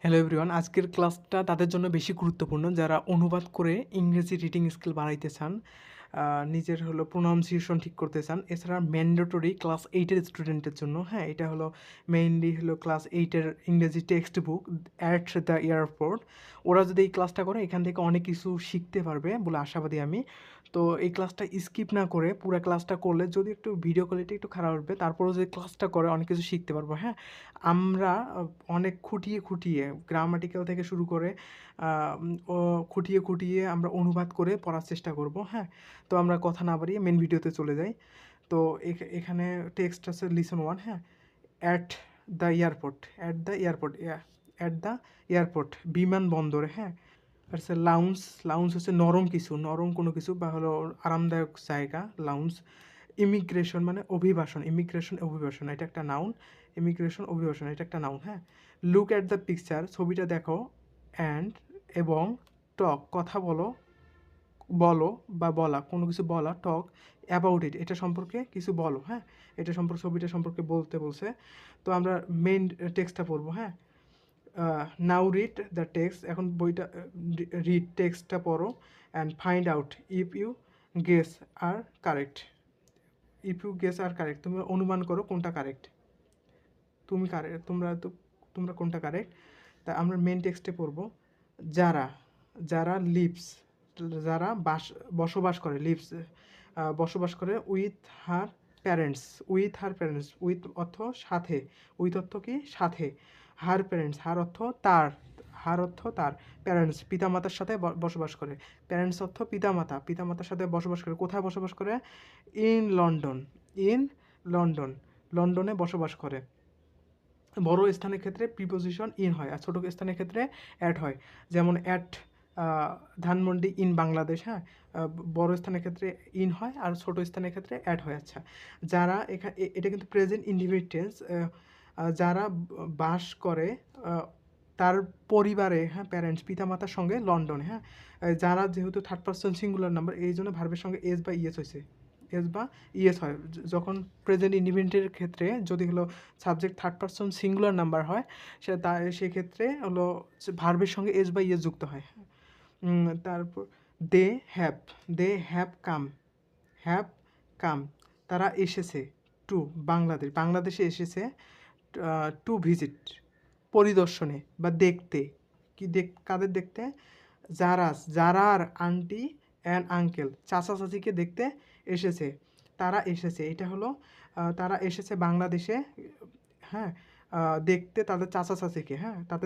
Hello everyone, আজকের ক্লাসটা তাদের জন্য বেশি গুরুত্বপূর্ণ যারা অনুবাদ করে ইংরেজি রিডিং স্কিল বাড়াইতে চান, নিজের প্রোনাউন্সিয়েশন ঠিক করতে চান। এছাড়া ম্যান্ডেটরি ক্লাস 8-এর স্টুডেন্টের জন্য, হ্যাঁ, এটা মেইনলি ক্লাস 8-এর ইংরেজি text book at the airport. ওরা যদি এই ক্লাসটা করে এখান থেকে অনেক কিছু শিখতে পারবে বলে আশাবাদী আমি। তো এই ক্লাসটা স্কিপ না করে পুরো ক্লাসটা করলে যদি একটু ভিডিও কোয়ালিটি একটু খারাপ হবে, তারপরেও যদি ক্লাসটা করে অনেক কিছু শিখতে পারবো। হ্যাঁ, আমরা অনেক খুঁটিয়ে গ্রামাটিক্যাল থেকে শুরু করে খুঁটিয়ে আমরা অনুবাদ করে পড়ার চেষ্টা করব। হ্যাঁ, তো আমরা কথা না বাড়িয়ে মেন ভিডিওতে চলে যাই। তো এখানে টেক্সট আছে লিসন 1। হ্যাঁ, at the airport, at the airport বিমানবন্দরে। হ্যাঁ, আর হচ্ছে লাউঞ্জ হচ্ছে নরম কোনো কিছু বা আরামদায়ক জায়গা, লাউঞ্জ। ইমিগ্রেশন মানে অভিবাসন এটা একটা নাউন। অভিবাসন এটা একটা নাউন। হ্যাঁ, লুক অ্যাট দ্য পিকচার, ছবিটা দেখো। অ্যান্ড এবং টক, কথা বলো বা বলা, কোনো কিছু বলা, টক অ্যাবাউট ইট, এটা সম্পর্কে কিছু বলো। হ্যাঁ, ছবিটা সম্পর্কে বলতে বলছে। তো আমরা মেইন টেক্সটটা পড়বো। হ্যাঁ, নাও রিড দ্য টেক্সট, এখন বইটা রিড টেক্সটটা পড়ো। And find out if you guess are correct. তুমি অনুমান করো কোনটা কারেক্ট। তোমরা কোনটা কারেক্ট। তা আমরা মেন টেক্সটে পড়বো। যারা যারা লিভস, যারা বসবাস করে, বসবাস করে উইথ অর্থ সাথে, উইথ অর্থ কি সাথে, হার অর্থ তার, প্যারেন্টস পিতামাতার সাথে বসবাস করে, প্যারেন্টস অর্থ পিতামাতার সাথে বসবাস করে। কোথায় বসবাস করে? ইন লন্ডন, ইন লন্ডন, লন্ডনে বসবাস করে। বড় স্থানের ক্ষেত্রে প্রিপোজিশন ইন হয়, আর ছোটো স্থানের ক্ষেত্রে অ্যাড হয়। যেমন অ্যাট ধানমন্ডি ইন বাংলাদেশ। হ্যাঁ, বড় স্থানের ক্ষেত্রে ইন হয় আর ছোটো স্থানের ক্ষেত্রে অ্যাড হয়। আচ্ছা, যারা এটা কিন্তু প্রেজেন্ট ইনডিফিনিট টেন্স। যারা বাস করে তার পরিবারে, হ্যাঁ, প্যারেন্টস পিতামাতার সঙ্গে লন্ডনে। হ্যাঁ, যারা যেহেতু থার্ড পারসন সিঙ্গুলার নাম্বার, এই জন্য ভার্বের সঙ্গে এস বা ইএস হয়েছে, হয়। যখন প্রেজেন্ট ইন্ডিপেন্ডেন্টের ক্ষেত্রে যদি subject third person singular number হয়, সেক্ষেত্রে ভার্বের সঙ্গে এস বা ইএস যুক্ত হয়। তারপর দে হ্যাভ কাম, তারা এসেছে। টু বাংলাদেশে এসেছে। টু ভিজিট, পরিদর্শনে বা দেখতে। কাদের দেখতে? যারার আন্টি অ্যান্ড আঙ্কেল, চাচা চাচিকে দেখতে এসেছে। তারা এসেছে, এটা তারা এসেছে বাংলাদেশে। হ্যাঁ, দেখতে তাদের চাচা চাচিকে। হ্যাঁ, তাদের